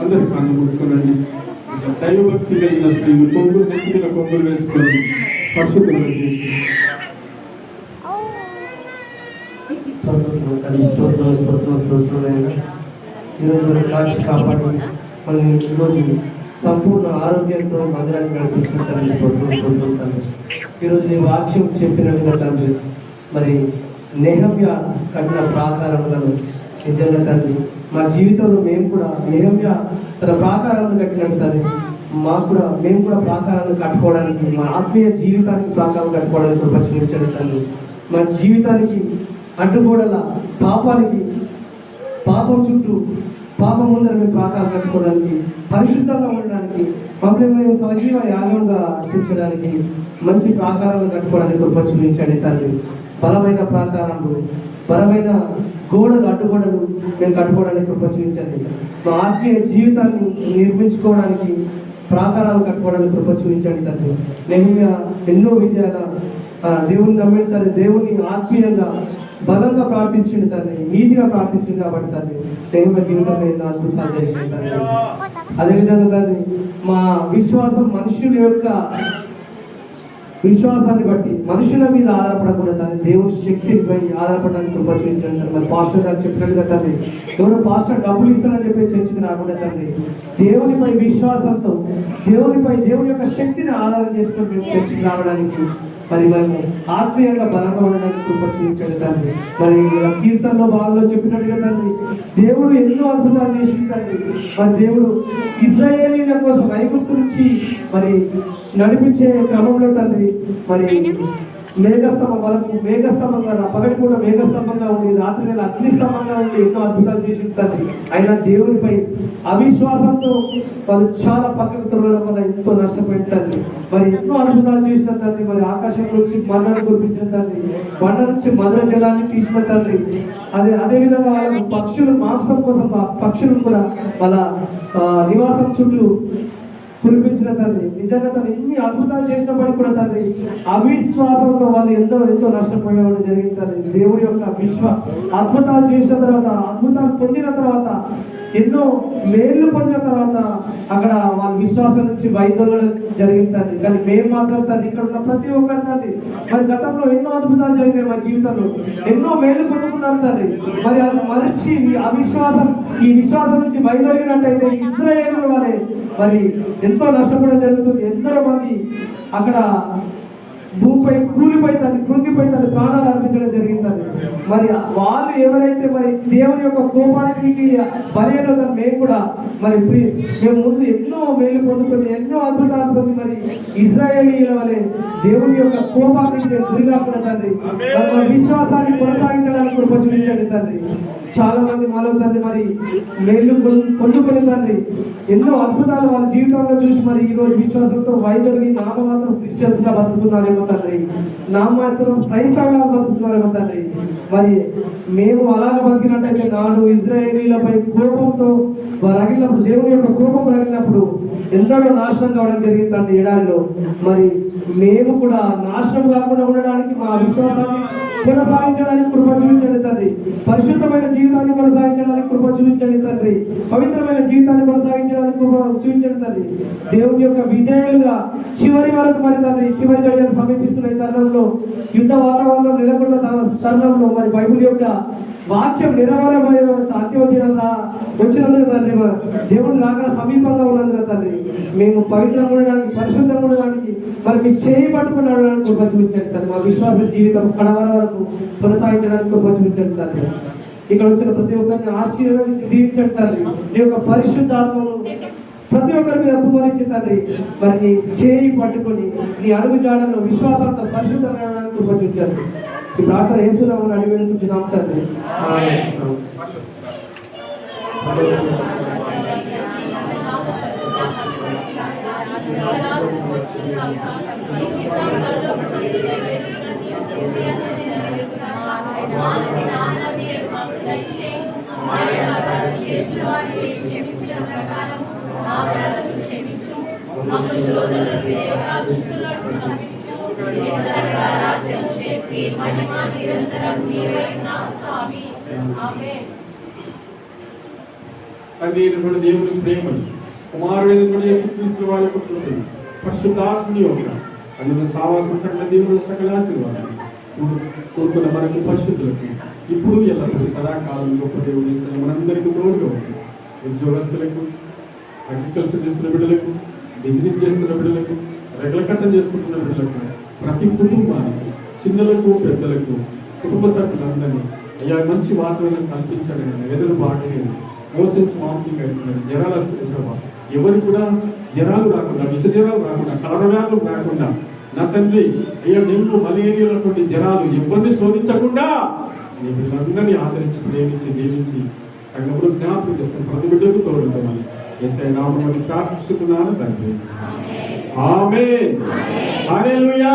అందరు కళ్ళు మూసుకోనండి. దైవభక్తి కలిగిన స్త్రీలు కొంగులు నెత్తి మీద కొంగులు వేసుకొని పరిశుద్ధులు ఈరోజు మనం కాచి కాపాడి మనం ఈరోజు సంపూర్ణ ఆరోగ్యంతో మందిరాన్ని నడిపించిన తండ్రి స్తోత్రం తండ్రి. ఈరోజు ఈ వాక్యం చెప్పినట్టుగా తండ్రి మరి నెహమ్య కట్టిన ప్రాకారములను నిజంగా తండ్రి మా జీవితంలో మేము కూడా నెహమ్య తన ప్రాకారాలను కట్టినట్టు తండ్రి మేము కూడా ప్రాకారాలను కట్టుకోవడానికి మా ఆత్మీయ జీవితానికి ప్రాకారం కట్టుకోవడానికి కృప చూపించండి తండ్రి. మా జీవితానికి అడ్డుగోడల పాపం చుట్టూ పాపం ముందర మేము ప్రాకారం కట్టుకోవడానికి పరిశుద్ధంగా ఉండడానికి మమ్మల్ని మేము సజీవ యాగంగా అర్పించడానికి మంచి ప్రాకారాలను కట్టుకోవడానికి కృప చూపించండి తండ్రి. బలమైన ప్రాకారాలు బలమైన గోడలు అడ్డుగోడలు మేము కట్టుకోవడానికి కృప చూపించండి. మా ఆత్మీయ జీవితాన్ని నిర్మించుకోవడానికి ప్రాకారాలు కట్టుకోవడానికి కృప చూపించండి తండ్రి. నేను ఎన్నో విజయాల దేవుని నమ్మిన తండ్రి, దేవుని ఆత్మీయంగా బలంగా ప్రార్థించింది తండ్రి, నీతిగా ప్రార్థించింది కాబట్టి తండ్రి నేను జీవితంలో ఎన్నో అద్భుతాలు జరిగింది తండ్రి. అదేవిధంగా తండ్రి మా విశ్వాసం మనుషుల యొక్క విశ్వాసాన్ని బట్టి మనుషుల మీద ఆధారపడకుండా తండ్రి దేవుని శక్తిపై ఆధారపడడానికి కృప చూపించండి. మరి పాస్టర్ గారు చెప్పినట్టుగా తండ్రి ఎవరో పాస్టర్ డబ్బులు ఇస్తారని చెప్పి చర్చకి రాకుండా తండ్రి దేవునిపై విశ్వాసంతో దేవుని యొక్క శక్తిని ఆధారం చేసుకొని మేము చర్చకి రావడానికి మరి మేము ఆత్మీయంగా బలంగా ఉండడానికి కృప చూపించండి తండ్రి. మరి కీర్తనలో భాగంలో చెప్పినట్టుగా తండ్రి దేవుడు ఎన్నో అద్భుతాలు చేసింది తండ్రి. మరి దేవుడు ఇశ్రాయేలీల కోసం ఐగుప్తు నుంచి మరి నడిపించే క్రమంలో తండ్రి మరి మేఘస్తంభంగా పగటిపూట మేఘస్తంభంగా ఉండి రాత్రి వేళ అగ్నిస్తంభంగా ఉండి ఎన్నో అద్భుతాలు చేసింది తండ్రి. అయినా దేవునిపై అవిశ్వాసంతో వాళ్ళు చాలా పక్కకు తొలగడం వల్ల ఎంతో నష్టపోయిన తండ్రి. మరి ఎన్నో అద్భుతాలు చేసిన తండ్రి. మరి ఆకాశం నుంచి మన్నను కురిపించిన తండ్రి, బండ నుంచి మధుర జలాన్ని తీసిన తండ్రి. అదేవిధంగా వాళ్ళ పక్షులు మాంసం కోసం పక్షులను కూడా వాళ్ళ నివాసం చుట్టూ కురిపించిన తండ్రి. నిజంగా తను ఎన్ని అద్భుతాలు చేసినప్పటికీ కూడా తండ్రి అవిశ్వాసంతో వాళ్ళు ఎంతో నష్టపోయేవాడు జరిగింది తండ్రి. దేవుడి యొక్క అద్భుతాలు చేసిన తర్వాత అద్భుతాలు పొందిన తర్వాత ఎన్నో మేళ్లు పొందిన తర్వాత అక్కడ వాళ్ళ విశ్వాసం నుంచి వైదొలగడం జరిగింది తండ్రి. కానీ మేము మాత్రం తండ్రి ఇక్కడ ఉన్న ప్రతి ఒక్కరు తండ్రి మరి గతంలో ఎన్నో అద్భుతాలు జరిగాయి మా జీవితంలో, ఎన్నో మేళ్లు పొందుకున్నాం తండ్రి. మరి అది మరిచి ఈ విశ్వాసం నుంచి వైదొలిగినట్టయితే ఇశ్రాయేలు వాళ్ళే మరి ఎంతో నష్టపోవడం జరుగుతుంది. ఎంతో మంది అక్కడ భూమిపై కృంగిపోయి తన ప్రాణాలు అర్పించడం జరిగిందని. మరి వాళ్ళు ఎవరైతే మరి దేవుని యొక్క కోపానికి బలైన మేము కూడా మరి మేము ముందు ఎన్నో మేలు పొందుకొని ఎన్నో అద్భుతాలు పొంది మరి ఇశ్రాయేలీయుల వలె దేవుని యొక్క కోపానికి గురి కాకుండా తండ్రి మన విశ్వాసాన్ని కొనసాగించడానికి కృప చూపించండి తండ్రి. చాలా మంది మాలో తండ్రి మరి మేలు పొందుకొని తండ్రి ఎన్నో అద్భుతాలు వాళ్ళ జీవితంలో చూసి మరి ఈరోజు విశ్వాసంతో వైదొలిగి నామమాత్రం క్రిస్టియన్స్ గా బతుకుతున్నారేమో తండ్రి, నామమాత్రం క్రైస్తవులుగా బతుకుతున్నారేమో తండ్రి. మరి మేము అలాగ బతికినట్టయితే నాడు ఇశ్రాయేలీలపై కోపంతో రగిలినప్పుడు దేవుని యొక్క కోపం రగిలినప్పుడు ఎందరో నాశనం కావడం జరిగిందండి ఎడారిలో. మరి మేము కూడా నాశనం కాకుండా ఉండడానికి మా విశ్వాసాన్ని కొనసాగించడానికి కృప చూపించండి తండ్రి. పరిశుద్ధమైన జీవితాన్ని కొనసాగించడానికి కృప చూపించండి తండ్రి. పవిత్రమైన జీవితాన్ని కొనసాగించడానికి కృప చూపించండి తండ్రి. దేవుని యొక్క విధేయులుగా చివరి వరకు మరి తండ్రి చివరి గడియలు సమీపిస్తున్న తరుణంలో యుద్ధ వాతావరణం నెలకొన్న తరుణంలో మరి బైబిల్ యొక్క వాక్యం నెరవేరబోయే అంతిమ దినం వచ్చినందుకు తండ్రి దేవుని రాకడ సమీపంగా ఉన్నందుకు తండ్రి మేము పవిత్రంగా ఉండడానికి పరిశుద్ధంగా ఉండడానికి మరి మీ చేయి పట్టుకుని నడవడానికి కృప చూపించండి తండ్రి. మా విశ్వాస జీవితం కడవర వరకు కొనసాగించడానికి కృప చూపించండి తండ్రి. ఇక్కడ వచ్చిన ప్రతి ఒక్కరిని ఆశీర్వదించి దీవించండి తండ్రి. నీ యొక్క పరిశుద్ధాత్మను ప్రతి ఒక్కరి మీద కుమరించి తండ్రి మరి నీ చేయి పట్టుకొని నీ అడుగు జాడల్లో విశ్వాసంతో పరిశుద్ధంగా కృప చూపించండి. ఈ ప్రార్థన యేసునామమున అడిగి వేడుకుంటున్నాం తండ్రి. తండ్రి అయినటువంటి దేవుని ప్రేమలు, కుమారుడైనటువంటి యేసుక్రీస్తు వారి యొక్క కృపలు, పరిశుద్ధాత్మని యొక్క అందులో సావాసం సకల దేవుడు సకల ఆశీర్వాదాలు కోరుకున్న మనకు పరిశుద్ధులకు ఇప్పుడు ఎల్లప్పుడూ సదాకాలం గొప్ప దేవుడు మనందరికీ తోడుగా ఉంది. ఉద్యోగస్తులకు, అగ్రికల్చర్ చేస్తున్న బిడ్డలకు, బిజినెస్ చేస్తున్న బిడ్డలకు, రెగల కట్టం చేసుకుంటున్న బిడ్డలకు, ప్రతి కుటుంబానికి, చిన్నలకు పెద్దలకు, కుటుంబ సభ్యులందరినీ అయ్యా మంచి వాతావరణం కల్పించండి. వెదరు బాగలేదు, మోషన్స్ వామిటింగ్ అవుతున్నారు, జ్వరాలు వస్తున్నాయి ప్రభావ. ఎవరికి కూడా జ్వరాలు రాకుండా, విష జ్వరాలు రాకుండా, కాలవ్యాధులు రాకుండా నా తండ్రి అయ్యా డెంగ్యూ మలేరియాలటువంటి జ్వరాలు ఎవరిని శోధించకుండా నీ వీళ్ళందరినీ ఆదరించి ప్రేమించి దీవించి సంఘంలో జ్ఞాపకం చేసుకుని ప్రతి బిడ్డకు తోడుతామని యేసయ్య నామములో ప్రార్థిస్తున్నాను తండ్రి. ఆమేన్. హల్లెలూయా.